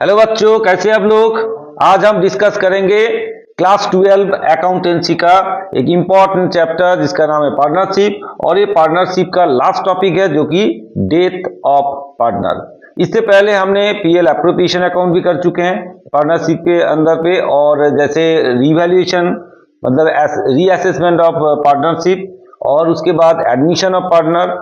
Hello बच्चों, कैसे आप लोग। आज हम डिस्कस करेंगे क्लास 12 अकाउंटेंसी का एक इम्पॉर्टेंट चैप्टर जिसका नाम है पार्टनरशिप। और ये पार्टनरशिप का लास्ट टॉपिक है जो कि डेथ ऑफ पार्टनर। इससे पहले हमने पीएल एप्रोप्रिएशन अकाउंट भी कर चुके हैं पार्टनरशिप के अंदर पे, और जैसे रिवैल्यूएशन मतलब रीअसेसमेंट ऑफ पार्टनरशिप, और उसके बाद admission of partner,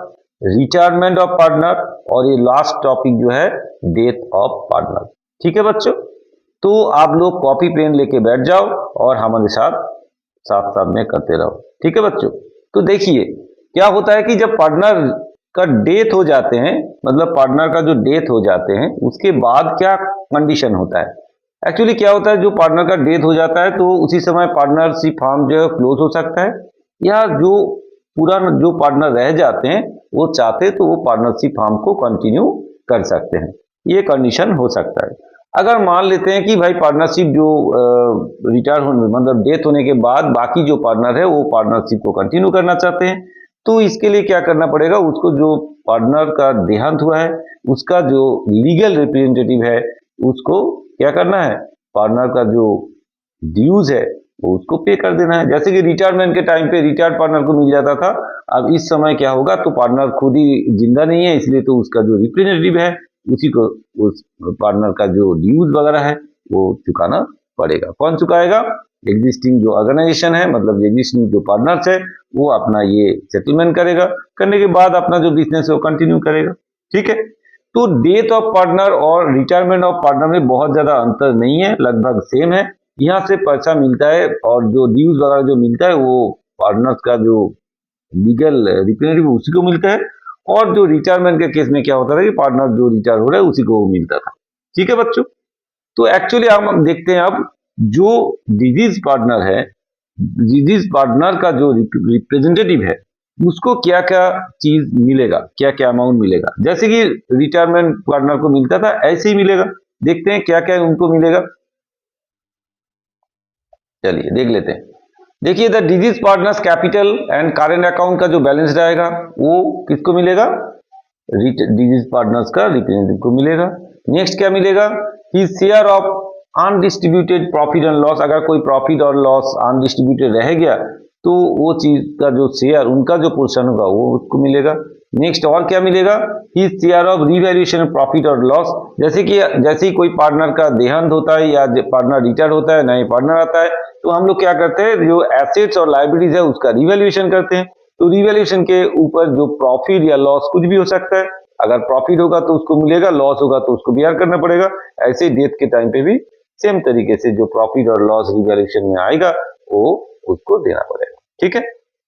retirement of partner, और ये लास्ट टॉपिक जो है डेथ ऑफ पार्टनर। ठीक है बच्चों, तो आप लोग कॉपी पेन लेके बैठ जाओ और हमारे साथ साथ साथ में करते रहो। ठीक है बच्चों, तो देखिए क्या होता है कि जब पार्टनर का डेथ हो जाते हैं, मतलब पार्टनर का जो डेथ हो जाते हैं उसके बाद क्या कंडीशन होता है। एक्चुअली क्या होता है, जो पार्टनर का डेथ हो जाता है तो उसी समय पार्टनरशिप फॉर्म जो है क्लोज हो सकता है, या जो पूरा जो पार्टनर रह जाते हैं वो चाहते तो वो पार्टनरशिप फॉर्म को कंटिन्यू कर सकते हैं। ये कंडीशन हो सकता है। अगर मान लेते हैं कि भाई पार्टनरशिप जो रिटायर होने मतलब डेथ होने के बाद बाकी जो पार्टनर है वो पार्टनरशिप को कंटिन्यू करना चाहते हैं, तो इसके लिए क्या करना पड़ेगा, उसको जो पार्टनर का देहांत हुआ है उसका जो लीगल रिप्रेजेंटेटिव है उसको क्या करना है, पार्टनर का जो ड्यूज है वो उसको पे कर देना है। जैसे कि रिटायरमेंट के टाइम पे रिटायर्ड पार्टनर को मिल जाता था, अब इस समय क्या होगा, तो पार्टनर खुद ही जिंदा नहीं है इसलिए तो उसका जो रिप्रेजेंटेटिव है उसी को उस पार्टनर का जो ड्यूज वगैरह है वो चुकाना पड़ेगा। कौन चुकाएगा, एग्जिस्टिंग जो ऑर्गेनाइजेशन है, मतलब एग्जिस्टिंग जो पार्टनर्स है वो अपना ये सेटलमेंट करेगा, करने के बाद अपना जो बिजनेस है वो कंटिन्यू करेगा। ठीक है, तो डेथ ऑफ पार्टनर और रिटायरमेंट ऑफ पार्टनर में बहुत ज्यादा अंतर नहीं है, लगभग सेम है। यहाँ से पैसा मिलता है और जो ड्यूज वगैरह जो मिलता है वो पार्टनर्स का जो लीगल रिप्रेजेंटेटिव उसी को मिलता है, और जो रिटायरमेंट के केस में क्या होता था कि पार्टनर जो रिटायर हो रहा है उसी को वो मिलता था। ठीक है बच्चों, तो एक्चुअली हम देखते हैं अब जो डिजीज पार्टनर है, डिजीज पार्टनर का जो रिप्रेजेंटेटिव है उसको क्या क्या चीज मिलेगा, क्या क्या अमाउंट मिलेगा। जैसे कि रिटायरमेंट पार्टनर को मिलता था ऐसे ही मिलेगा। देखते हैं क्या क्या उनको मिलेगा, चलिए देख लेते हैं। देखिए the disease partners capital and current account का जो बैलेंस रहेगा वो किसको मिलेगा, डिजीज पार्टनर्स का रिप्रेजेंटेटिव को मिलेगा। नेक्स्ट क्या मिलेगा, कि share of undistributed profit and loss, अगर कोई प्रॉफिट और लॉस अनडिस्ट्रीब्यूटेड रह गया तो वो चीज का जो शेयर उनका जो पोर्शन होगा वो उसको मिलेगा। नेक्स्ट और क्या मिलेगा, कि शेयर ऑफ रिवैल्यूएशन प्रॉफिट और लॉस, जैसे ही कोई पार्टनर का देहांत होता है या पार्टनर रिटायर होता है, नए पार्टनर आता है, तो हम लोग क्या करते हैं, जो एसेट्स और लाइबिलिटीज है उसका रिवैल्यूएशन करते हैं। तो रिवैल्यूएशन के ऊपर जो प्रॉफिट या लॉस कुछ भी हो सकता है, अगर प्रॉफिट होगा तो उसको मिलेगा, लॉस होगा तो उसको बियर करना पड़ेगा। ऐसे डेथ के टाइम पे भी सेम तरीके से जो प्रॉफिट और लॉस रिवैल्यूएशन में आएगा वो उसको देना पड़ेगा। ठीक है,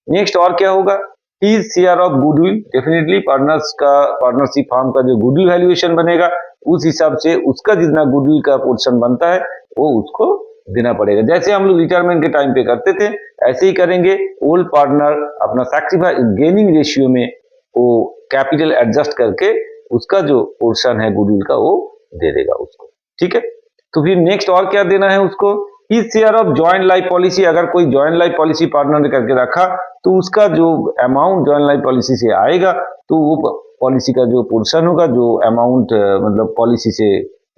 नेक्स्ट और क्या होगा, ही share of goodwill, definitely partners का पार्टनरशिप फॉर्म का जो गुडविल वैल्यूएशन बनेगा उस हिसाब से उसका जितना गुडविल का पोर्शन बनता है वो उसको देना पड़ेगा। जैसे हम लोग रिटायरमेंट के टाइम पे करते थे ऐसे ही करेंगे। ओल्ड पार्टनर अपना सैक्रिफाइस गेनिंग रेशियो में वो कैपिटल एडजस्ट करके उसका जो पोर्शन है गुडविल का वो दे देगा उसको। ठीक है, तो फिर नेक्स्ट और क्या देना है उसको, ही share of joint life policy, अगर कोई जॉइंट लाइफ पॉलिसी पार्टनर ने करके रखा तो उसका जो अमाउंट जॉइंट लाइफ पॉलिसी से आएगा तो वो पॉलिसी का जो पोर्शन होगा, जो अमाउंट मतलब पॉलिसी से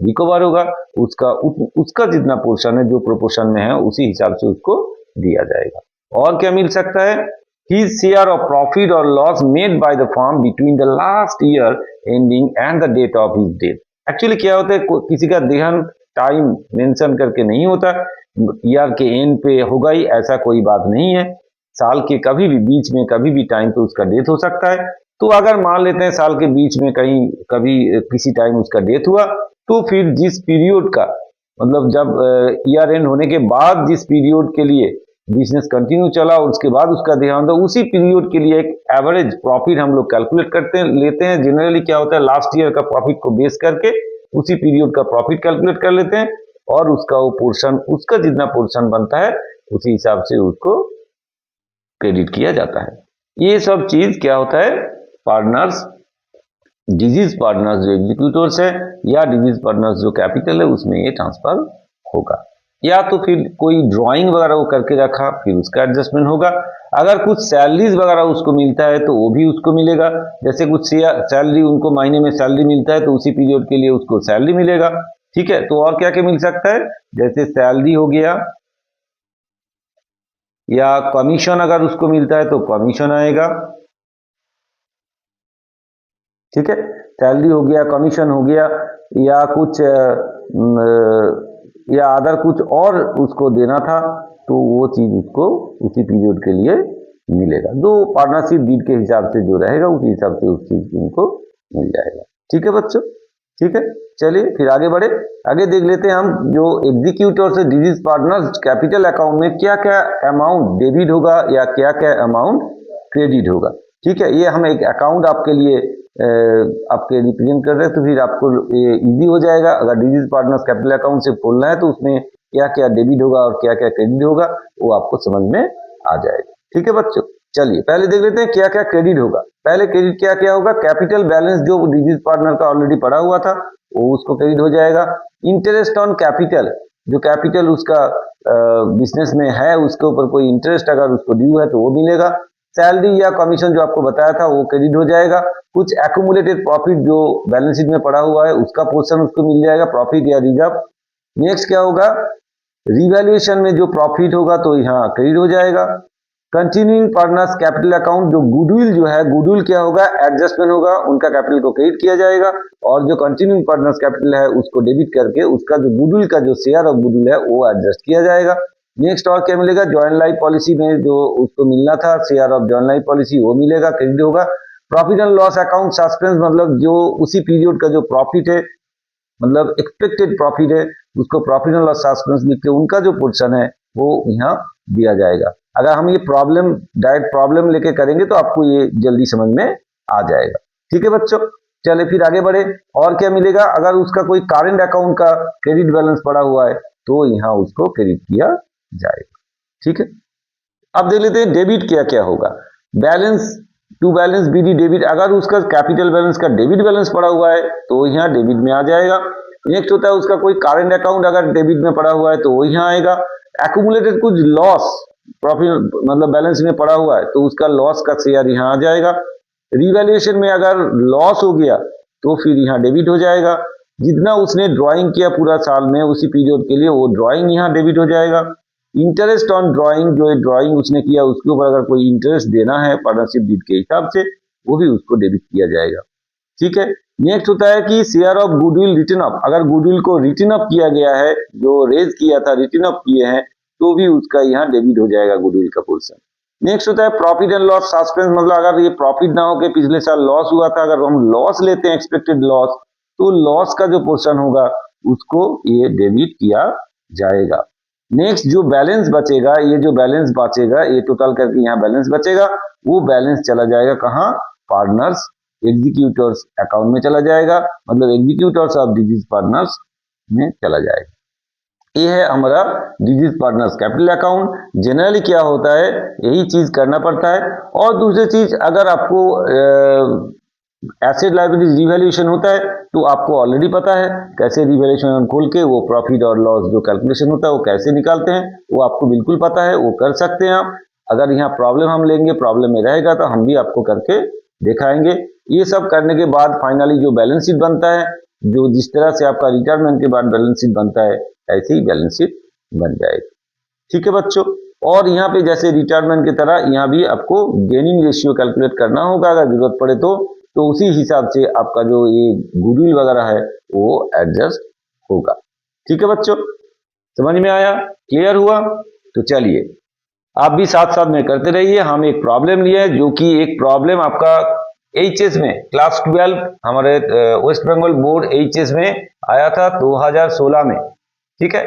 रिकवर होगा उसका जितना पोर्शन है जो प्रोपोर्शन में है उसी हिसाब से उसको दिया जाएगा। और क्या मिल सकता है, his share of profit or loss made by the firm between the last year ending and the date of his death। Actually क्या होता है, किसी का देहांत टाइम मेंशन करके नहीं होता, ईयर के एंड पे होगा ही ऐसा कोई बात नहीं है। साल के कभी भी बीच में कभी भी टाइम पे उसका डेथ हो सकता है। तो अगर मान लेते हैं साल के बीच में कहीं कभी किसी टाइम उसका डेथ हुआ, तो फिर जिस पीरियड का मतलब जब ईयर एंड होने के बाद जिस पीरियड के लिए बिजनेस कंटिन्यू चला और उसके बाद उसका देहांत हो, उसी पीरियड के लिए एक एवरेज प्रॉफिट हम लोग कैलकुलेट करते हैं लेते हैं। जनरली क्या होता है, लास्ट ईयर का प्रॉफिट को बेस करके उसी पीरियड का प्रॉफिट कैलकुलेट कर लेते हैं और उसका वो पोर्शन उसका जितना पोर्शन बनता है उसी हिसाब से उसको क्रेडिट किया जाता है। ये सब चीज क्या होता है, पार्टनर्स डिजीज पार्टनर्स जो एग्जीक्यूटर्स है या डिजीज पार्टनर्स जो कैपिटल है उसमें ये ट्रांसफर होगा। या तो फिर कोई ड्राइंग वगैरह वो करके रखा फिर उसका एडजस्टमेंट होगा। अगर कुछ सैलरीज वगैरह उसको मिलता है तो वो भी उसको मिलेगा। जैसे कुछ सैलरी उनको महीने में सैलरी मिलता है तो उसी पीरियड के लिए उसको सैलरी मिलेगा। ठीक है, तो और क्या क्या मिल सकता है, जैसे सैलरी हो गया या कमीशन, अगर उसको मिलता है तो कमीशन आएगा। ठीक है, सैलरी हो गया, कमीशन हो गया, या कुछ या अदर कुछ और उसको देना था, तो वो चीज उसको उसी पीरियड के लिए मिलेगा। जो पार्टनरशिप डीड के हिसाब से जो रहेगा उसी हिसाब से उस चीज उनको मिल जाएगा। ठीक है बच्चों, ठीक है, चलिए फिर आगे बढ़े। आगे देख लेते हैं हम जो एग्जीक्यूटर से डिजीज पार्टनर्स कैपिटल अकाउंट में क्या क्या अमाउंट डेबिट होगा या क्या क्या अमाउंट क्रेडिट होगा। ठीक है, ये हम एक अकाउंट आपके लिए आपके रिप्रेजेंट कर रहे हैं, तो फिर आपको ये इजी हो जाएगा। अगर डिजीज पार्टनर्स कैपिटल अकाउंट से खोलना है तो उसमें क्या क्या डेबिट होगा और क्या क्या क्रेडिट होगा वो आपको समझ में आ जाएगा। ठीक है बच्चों, चलिए पहले देख लेते हैं क्या क्या क्रेडिट होगा। पहले क्रेडिट क्या क्या होगा, कैपिटल बैलेंस जो डिजीज पार्टनर का ऑलरेडी पड़ा हुआ था वो उसको क्रेडिट हो जाएगा। इंटरेस्ट ऑन कैपिटल, जो कैपिटल उसका बिजनेस में है उसके ऊपर कोई इंटरेस्ट अगर उसको ड्यू है तो वो मिलेगा। सैलरी या कमीशन जो आपको बताया था वो क्रेडिट हो जाएगा। कुछ एक्यूमुलेटेड प्रॉफिट जो बैलेंस शीट में पड़ा हुआ है उसका पोर्शन उसको मिल जाएगा, प्रॉफिट या रिजर्व। नेक्स्ट क्या होगा, रिवैल्यूएशन में जो प्रॉफिट होगा तो यहाँ क्रेडिट हो जाएगा। कंटिन्यूइंग पार्टनर्स कैपिटल अकाउंट, जो गुडविल जो है, गुडविल क्या होगा, एडजस्टमेंट होगा, उनका कैपिटल को क्रेडिट किया जाएगा और जो कंटिन्यूइंग पार्टनर्स कैपिटल है उसको डेबिट करके उसका जो गुडविल का जो शेयर ऑफ गुडविल है वो एडजस्ट किया जाएगा। नेक्स्ट और क्या मिलेगा, जॉइंट लाइफ पॉलिसी में जो उसको मिलना था share of joint life policy वो मिलेगा, क्रेडिट होगा। Profit and loss account suspense, मतलब जो उसी पीरियड का जो प्रॉफिट है, मतलब एक्सपेक्टेड प्रॉफिट है, उसको प्रॉफिट एंड लॉस सस्पेंस लिख के उनका जो पोर्शन है वो यहाँ दिया जाएगा। अगर हम ये प्रॉब्लम डायरेक्ट प्रॉब्लम लेके करेंगे तो आपको ये जल्दी समझ में आ जाएगा। ठीक है बच्चों, चले फिर आगे बढ़े। और क्या मिलेगा, अगर उसका कोई करेंट अकाउंट का क्रेडिट बैलेंस पड़ा हुआ है तो यहाँ उसको क्रेडिट किया जाएगा। ठीक है, अब देख लेते हैं डेबिट क्या क्या होगा। Balance to balance BD debit, अगर उसका कैपिटल बैलेंस का डेबिट बैलेंस पड़ा हुआ है तो यहाँ डेबिट में आ जाएगा। नेक्स्ट होता है उसका कोई करेंट अकाउंट अगर डेबिट में पड़ा हुआ है तो वो यहाँ आएगा। एक्यूमुलेटेड कुछ लॉस प्रॉफिट मतलब बैलेंस में पड़ा हुआ है तो उसका लॉस का शेयर यहाँ आ जाएगा। रिवैल्यूएशन में अगर लॉस हो गया तो फिर यहाँ डेबिट हो जाएगा। जितना उसने ड्राइंग किया पूरा साल में उसी पीरियड के लिए वो ड्राइंग यहाँ डेबिट हो जाएगा। इंटरेस्ट ऑन ड्राइंग, जो ड्राइंग उसने किया उसके ऊपर अगर कोई इंटरेस्ट देना है पार्टनरशिप डीड के हिसाब से वो भी उसको डेबिट किया जाएगा। ठीक है, नेक्स्ट होता है कि share of goodwill return up, अगर गुडविल को रिटर्न अप किया गया है, जो रेज किया था रिटर्न अप किए हैं तो भी उसका यहाँ डेबिट हो जाएगा गुडविल का पोर्शन। नेक्स्ट होता है प्रॉफिट एंड लॉस सस्पेंस, मतलब अगर ये प्रॉफिट ना होकर पिछले साल लॉस हुआ था, अगर हम लॉस लेते हैं एक्सपेक्टेड लॉस तो लॉस का जो पोर्शन होगा उसको ये डेबिट किया जाएगा। नेक्स्ट जो बैलेंस बचेगा, ये जो बैलेंस बचेगा ये टोटल करके यहाँ बैलेंस बचेगा, वो बैलेंस चला जाएगा कहाँ, पार्टनर्स एग्जीक्यूटर्स अकाउंट में चला जाएगा, मतलब एग्जीक्यूटर्स ऑफ डिजीज पार्टनर्स में चला जाएगा। ये है हमारा disease partners capital account. Generally क्या होता है यही चीज करना पड़ता है। और दूसरी चीज, अगर आपको एसेट लायबिलिटीज रिवैल्यूएशन होता है तो आपको ऑलरेडी पता है कैसे रिवैल्यूएशन खोल के वो प्रॉफिट और लॉस जो कैलकुलेशन होता है वो कैसे निकालते हैं, वो आपको बिल्कुल पता है, वो कर सकते हैं आप। अगर यहाँ प्रॉब्लम हम लेंगे, प्रॉब्लम में रहेगा तो हम भी आपको करके दिखाएंगे। ये सब करने के बाद फाइनली जो बैलेंस शीट बनता है, जो जिस तरह से आपका रिटायरमेंट के बाद बैलेंस शीट बनता है ऐसे ही बैलेंस शीट बन जाएगी। ठीक है बच्चों, और यहाँ पे जैसे रिटायरमेंट की तरह यहाँ भी आपको गेनिंग रेशियो कैलकुलेट करना होगा अगर जरूरत पड़े तो उसी हिसाब से आपका जो ये गुडविल वगैरह है वो एडजस्ट होगा। ठीक है बच्चों, समझ में आया, क्लियर हुआ? तो चलिए आप भी साथ साथ में करते रहिए। हम एक प्रॉब्लम लिए जो कि एक प्रॉब्लम आपका एचएस में क्लास 12 हमारे वेस्ट बंगाल बोर्ड एचएस में आया था 2016 में। ठीक है,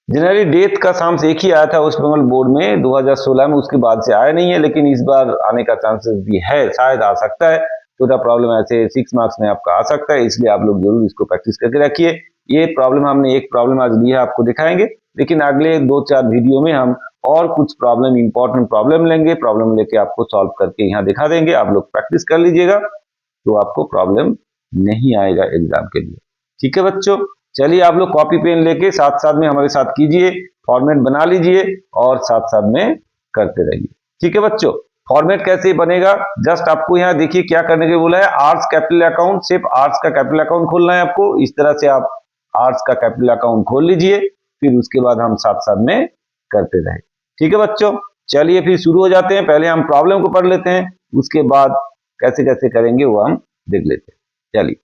जनरली डेट का साम्स एक ही आया था वेस्ट बंगाल बोर्ड में 2016 में, उसके बाद से आया नहीं है, लेकिन इस बार आने का चांसेस भी है, शायद आ सकता है। छोटा प्रॉब्लम ऐसे 6 मार्क्स में आपका आ सकता है, इसलिए आप लोग जरूर इसको प्रैक्टिस करके रखिए। ये प्रॉब्लम हमने एक प्रॉब्लम आज ली है, आपको दिखाएंगे, लेकिन अगले 2-4 वीडियो में हम और कुछ प्रॉब्लम इंपॉर्टेंट प्रॉब्लम लेंगे, प्रॉब्लम लेके आपको सॉल्व करके यहाँ दिखा देंगे। आप लोग प्रैक्टिस कर लीजिएगा तो आपको प्रॉब्लम नहीं आएगा एग्जाम के लिए। ठीक है बच्चों, चलिए आप लोग कॉपी पेन लेके साथ साथ में हमारे साथ कीजिए, फॉर्मेट बना लीजिए और साथ साथ में करते रहिए। ठीक है बच्चों, फॉर्मेट कैसे बनेगा, जस्ट आपको यहाँ देखिए क्या करने के बोला है, आर्ट्स कैपिटल अकाउंट, सिर्फ आर्ट्स का कैपिटल अकाउंट खोलना है आपको। इस तरह से आप आर्ट्स का कैपिटल अकाउंट खोल लीजिए, फिर उसके बाद हम साथ साथ में करते रहे। ठीक है बच्चों, चलिए फिर शुरू हो जाते हैं। पहले हम प्रॉब्लम को पढ़ लेते हैं, उसके बाद कैसे कैसे करेंगे वो हम देख लेते हैं। चलिए,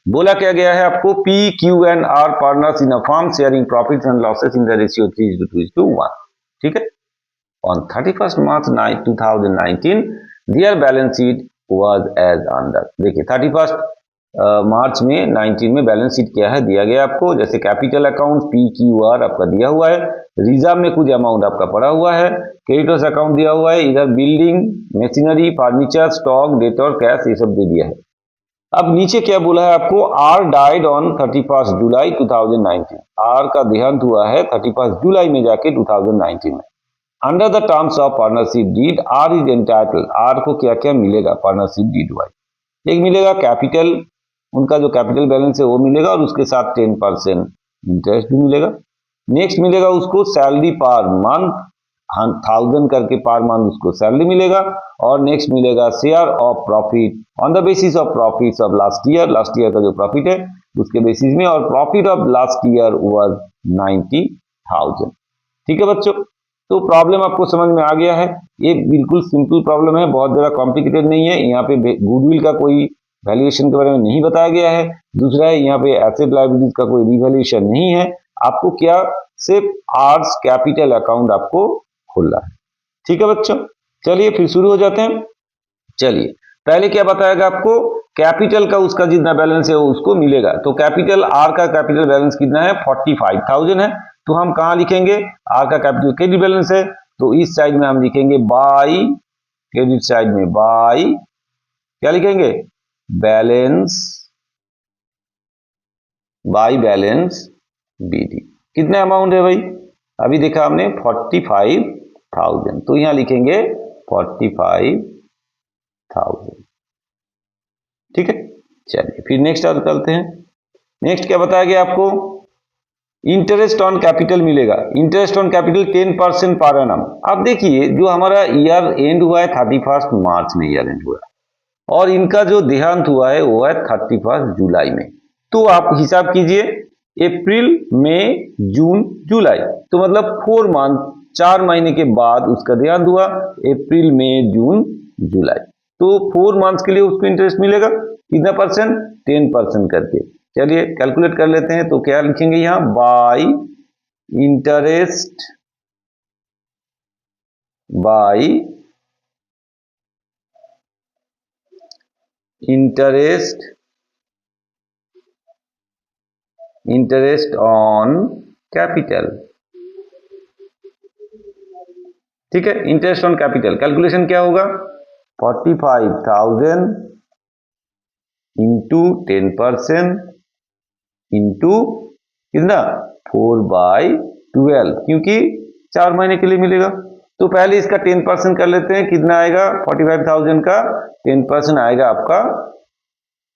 बोला क्या गया है आपको, P, Q and R partners in a firm sharing profits and losses in the ratio 3:1। ठीक है, on 31st March 2019 their balance sheet was as under। देखिए 31st मार्च में 19 में बैलेंस शीट क्या है दिया गया आपको, जैसे कैपिटल अकाउंट PQR आपका दिया हुआ है, रिजर्व में कुछ अमाउंट आपका पड़ा हुआ है, क्रेडिटर्स अकाउंट दिया हुआ है, इधर building, machinery, furniture, stock, debtor, cash, ये सब दे दिया है। अब नीचे क्या बोला है आपको, आर डाइड ऑन 31 जुलाई 2019। आर का देहांत हुआ है 31 जुलाई में जाके 2019 में। Under the terms of partnership deed R is entitled, R को क्या क्या मिलेगा पार्टनरशिप डीड वाइज, एक मिलेगा कैपिटल, उनका जो कैपिटल बैलेंस है वो मिलेगा और उसके साथ 10% इंटरेस्ट भी मिलेगा। नेक्स्ट मिलेगा उसको सैलरी पर मंथ, 1000 करके पर मंथ उसको सैलरी मिलेगा। और नेक्स्ट मिलेगा share of profit on the basis of profits of last year, last year का जो प्रॉफिट है उसके बेसिस में, और profit of last year was 90,000। ठीक है बच्चों, तो प्रॉब्लम आपको समझ में आ गया है। ये बिल्कुल सिंपल प्रॉब्लम है, बहुत ज्यादा कॉम्प्लिकेटेड नहीं है। यहाँ पे गुडविल का कोई वैल्यूएशन के बारे में नहीं बताया गया है। दूसरा है यहाँ पे एसेट लायबिलिटीज का कोई रिवैल्यूएशन नहीं है। आपको क्या, सिर्फ आर्स कैपिटल अकाउंट आपको खोलना है। ठीक है बच्चों, चलिए फिर शुरू हो जाते हैं। चलिए, पहले क्या बताएगा आपको, कैपिटल का उसका जितना बैलेंस है वो उसको मिलेगा। तो कैपिटल आर का कैपिटल बैलेंस कितना है, 45,000 है। तो हम कहां लिखेंगे, आर का कैपिटल क्रेडिट बैलेंस है तो इस साइड में हम लिखेंगे बाई, क्रेडिट साइड में बाई क्या लिखेंगे, बैलेंस, बाई बैलेंस बीडी। कितना अमाउंट है भाई, अभी देखा हमने 45,000, तो यहां लिखेंगे 45,000। ठीक है, चलिए फिर नेक्स्ट और करते हैं। नेक्स्ट क्या बताया गया आपको, इंटरेस्ट ऑन कैपिटल मिलेगा। Interest on capital 10% per annum. अब देखिए जो हमारा ईयर एंड हुआ है 31 मार्च में ईयर एंड हुआ है, और इनका जो देहांत हुआ है वो है 31 जुलाई में। तो आप हिसाब कीजिए, अप्रैल, मई, जून, जुलाई, तो मतलब 4 मंथ, 4 महीने के बाद उसका देहांत हुआ, अप्रैल, मई, जून, जुलाई। तो 4 मंथ्स के लिए उसको इंटरेस्ट मिलेगा कितना परसेंट, 10% करके। चलिए कैलकुलेट कर लेते हैं, तो क्या लिखेंगे यहां, bye interest, bye interest, interest on capital. ठीक है, इंटरेस्ट ऑन कैपिटल कैलकुलेशन क्या होगा, 45,000 इंटू 10% इंटू कितना, 4/12, क्योंकि 4 महीने के लिए मिलेगा। तो पहले इसका 10% कर लेते हैं, कितना आएगा, 45,000 का 10% आएगा आपका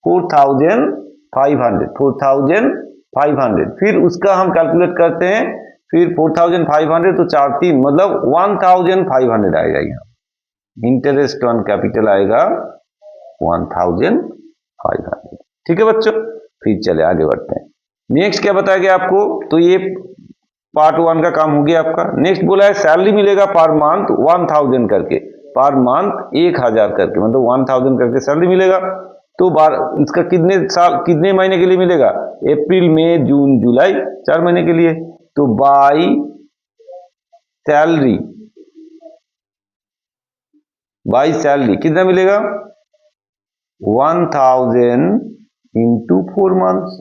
4,500, 4,500। फिर उसका हम कैलकुलेट करते हैं, फिर 4,500 तो 4 3 मतलब 1,500 आएगा यहाँ, इंटरेस्ट ऑन कैपिटल आएगा 1,500। ठीक है बच्चों, फिर चले आगे बढ़ते हैं। नेक्स्ट क्या बताया गया आपको, तो ये पार्ट 1 का काम हो गया आपका। नेक्स्ट बोला है सैलरी मिलेगा पर मंथ 1,000 करके, पर मंथ 1,000 करके, मतलब 1,000 करके सैलरी मिलेगा। तो बार इसका कितने साल, कितने महीने के लिए मिलेगा, अप्रैल, मई, जून, जुलाई, 4 महीने के लिए। तो बाई सैलरी, बाई सैलरी कितना मिलेगा, 1,000 इंटू 4 मंथ्स,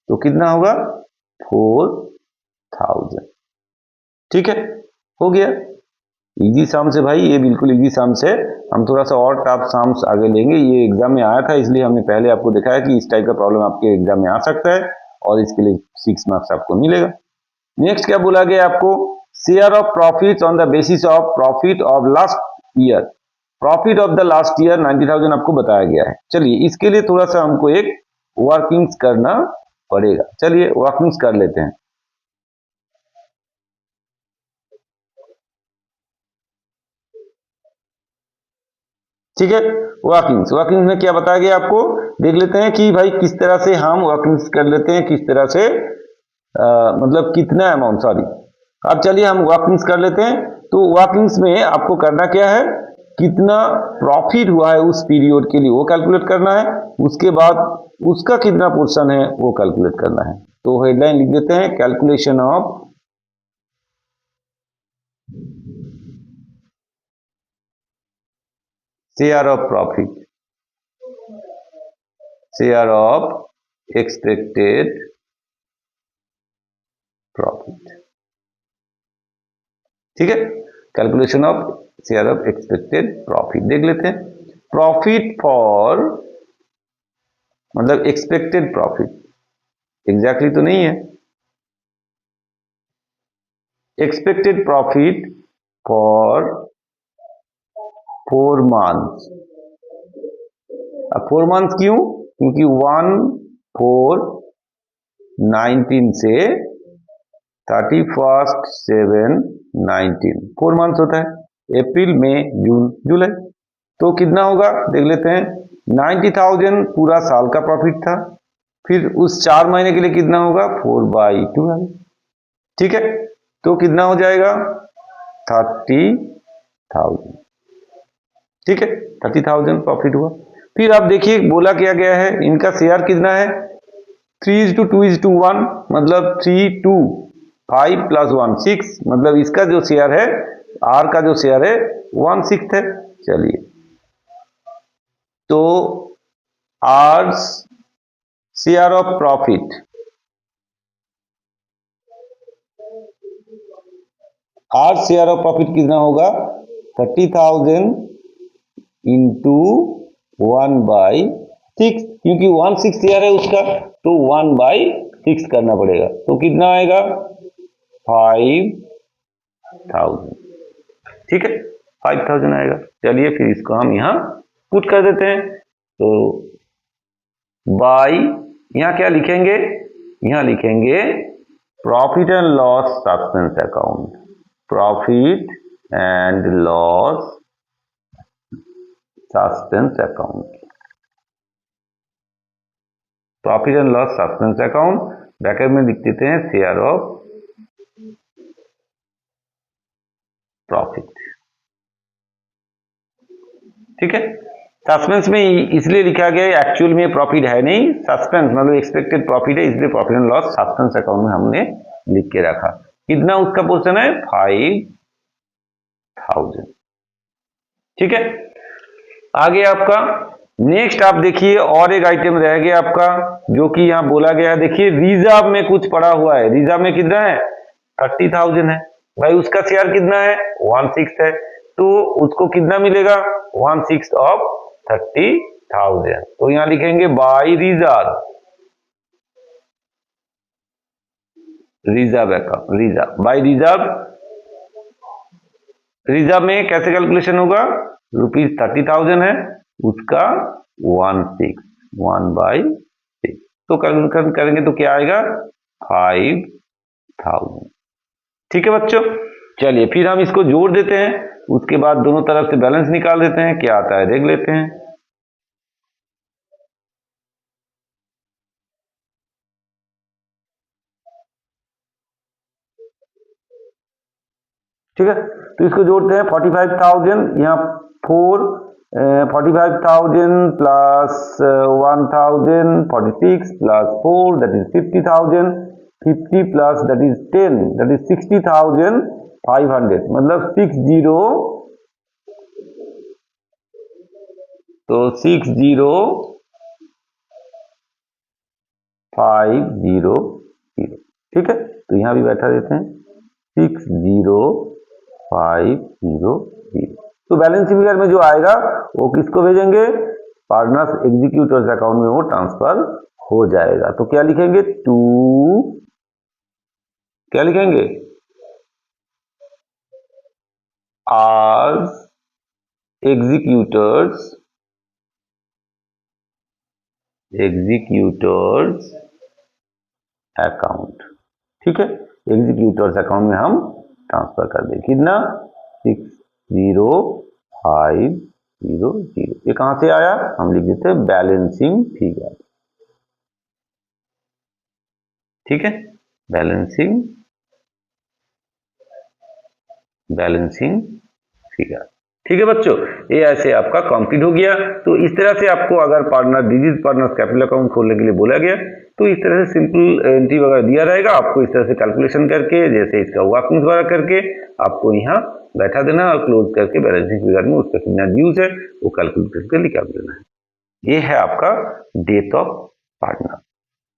तो कितना होगा 4,000। ठीक है, हो गया। इजी सम्स है भाई, ये बिल्कुल इजी सम्स है। हम थोड़ा सा और टफ सम्स आगे लेंगे, ये एग्जाम में आया था इसलिए हमने पहले आपको दिखाया कि इस टाइप का प्रॉब्लम आपके एग्जाम में आ सकता है और इसके लिए 6 मार्क्स आपको मिलेगा। नेक्स्ट क्या बोला गया आपको, share of profit on the basis of profit of last year. Profit of the last year 90,000 आपको बताया गया है। चलिए इसके लिए थोड़ा सा हमको एक वर्किंग्स करना पड़ेगा, चलिए वर्किंग्स कर लेते हैं। ठीक है। वर्किंग्स, वर्किंग्स में क्या बताया गया आपको, देख लेते हैं कि भाई किस तरह से हम वर्किंग्स कर लेते हैं, किस तरह से मतलब कितना अमाउंट, सॉरी। अब चलिए हम वर्किंग्स कर लेते हैं। तो वर्किंग्स में आपको करना क्या है, कितना प्रॉफिट हुआ है उस पीरियड के लिए वो कैलकुलेट करना है, उसके बाद उसका कितना पोर्शन है वो कैलकुलेट करना है। तो हेडलाइन लिख देते हैं, calculation of share of profit, share of expected profit. ठीक है, calculation of share of expected profit देख लेते हैं। प्रॉफिट फॉर मतलब एक्सपेक्टेड प्रॉफिट एग्जैक्टली तो नहीं है, एक्सपेक्टेड प्रॉफिट फॉर 4 मंथ्स। अब 4 मंथ्स क्यों, क्योंकि 1/4/19 से 31/7/19 4 मंथ्स होता है, अप्रैल मई जून जुलाई। तो कितना होगा देख लेते हैं, 90,000 पूरा साल का प्रॉफिट था, फिर उस 4 महीने के लिए कितना होगा 4/12। ठीक है, तो कितना हो जाएगा 30,000। ठीक है, 30,000 प्रॉफिट हुआ। फिर आप देखिए बोला क्या गया है, इनका शेयर कितना है 3:2:1, मतलब 3:2 5 + 1 6, मतलब इसका जो शेयर है आर का जो शेयर है 1/6 है। चलिए, तो R share of profit, R share of profit कितना होगा 30,000 इंटू 1/6, क्योंकि 1/6 शेयर है उसका, तो 1/6 करना पड़ेगा, तो कितना आएगा 5,000। ठीक है, 5,000 आएगा। चलिए फिर इसको हम यहाँ पुट कर देते हैं। तो बाई, यहाँ क्या लिखेंगे, यहाँ लिखेंगे profit and loss suspense account, profit and loss suspense account, profit and loss suspense account, bracket में लिख देते हैं शेयर ऑफ प्रॉफिट। ठीक है, सस्पेंस में इसलिए लिखा गया, एक्चुअल में प्रॉफिट है नहीं, सस्पेंस मतलब एक्सपेक्टेड प्रॉफिट है, इसलिए profit and loss suspense account में हमने लिख के रखा। कितना उसका पोर्शन है 5,000। ठीक है, आगे आपका नेक्स्ट आप देखिए और एक आइटम रह गया आपका, जो कि यहाँ बोला गया है, देखिए रिजर्व में कुछ पड़ा हुआ है, रिजर्व में कितना है 30,000 है, भाई उसका शेयर कितना है 1/6 है, तो उसको कितना मिलेगा 1/6 ऑफ 30,000। तो यहां लिखेंगे by reserve, reserve account, reserve by reserve. Reserve में कैसे कैलकुलेशन होगा, ₹30,000 है, उसका 1/6 तो कैलकुलेशन करेंगे तो क्या आएगा 5,000। ठीक है बच्चों, चलिए फिर हम इसको जोड़ देते हैं, उसके बाद दोनों तरफ से बैलेंस निकाल देते हैं, क्या आता है देख लेते हैं। ठीक है, तो इसको जोड़ते हैं 45,000, यहाँ 45,000 plus 1,000 46 plus 4 that is 50,000, 50 plus that is 10 that is 60,500, मतलब 60, तो 60,500। ठीक है, तो यहां भी बैठा देते हैं 60,500। तो बैलेंस फिगर में जो आएगा वो किसको भेजेंगे, पार्टनर्स एग्जीक्यूटर्स अकाउंट में वो ट्रांसफर हो जाएगा। तो क्या लिखेंगे क्या लिखेंगे आज एग्जीक्यूटर्स अकाउंट। ठीक है, एग्जीक्यूटर्स अकाउंट में हम ट्रांसफर कर दें, कितना 60,500। 0 0। ये कहां से आया, हम लिख देते हैं बैलेंसिंग फिगर। ठीक है, बैलेंसिंग फिगर। ठीक है बच्चों, ये ऐसे आपका कंप्लीट हो गया। तो इस तरह से आपको अगर डिजिट पार्टनर्स कैपिटल अकाउंट खोलने के लिए बोला गया तो इस तरह से सिंपल एंट्री वगैरह दिया रहेगा, आपको इस तरह से कैलकुलेशन करके जैसे इसका वर्किंग वगैरह करके आपको यहाँ बैठा देना और क्लोज करके बैलेंसिंग फिगर में उसका कितना ड्यूज है वो कैलकुलेट करके निकाल देना है। ये है आपका डेट ऑफ पार्टनर।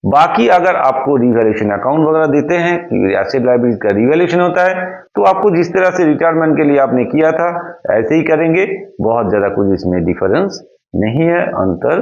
बाकी अगर आपको रिवैल्यूएशन अकाउंट वगैरह देते हैं कि एसेट लायबिलिटी का रिवैल्यूएशन होता है तो आपको जिस तरह से रिटायरमेंट के लिए आपने किया था ऐसे ही करेंगे, बहुत ज़्यादा कुछ इसमें डिफरेंस नहीं है, अंतर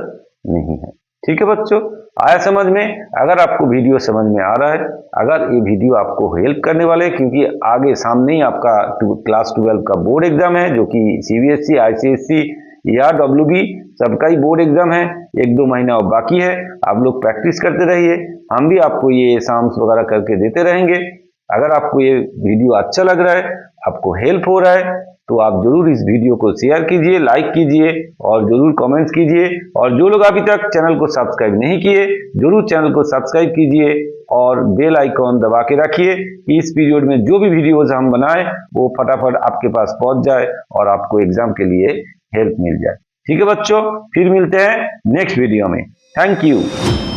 नहीं है। ठीक है बच्चों, आया समझ में? अगर आपको वीडियो समझ में आ रहा है, अगर ये वीडियो आपको हेल्प करने वाले हैं, क्योंकि आगे सामने ही आपका क्लास 12 का बोर्ड एग्जाम है जो कि सीबीएसई, आईसीएसई या डब्ल्यूबी सबका ही बोर्ड एग्जाम है, 1-2 महीना और बाकी है। आप लोग प्रैक्टिस करते रहिए, हम भी आपको ये एग्जाम्स वगैरह करके देते रहेंगे। अगर आपको ये वीडियो अच्छा लग रहा है, आपको हेल्प हो रहा है, तो आप जरूर इस वीडियो को शेयर कीजिए, लाइक कीजिए और जरूर कमेंट्स कीजिए। और जो लोग अभी तक चैनल को सब्सक्राइब नहीं किए, जरूर चैनल को सब्सक्राइब कीजिए और बेल आइकॉन दबा के रखिए कि इस पीरियड में जो भी वीडियोज हम बनाएं वो फटाफट आपके पास पहुंच जाए और आपको एग्जाम के लिए हेल्प मिल जाए। ठीक है बच्चों, फिर मिलते हैं नेक्स्ट वीडियो में। Thank you.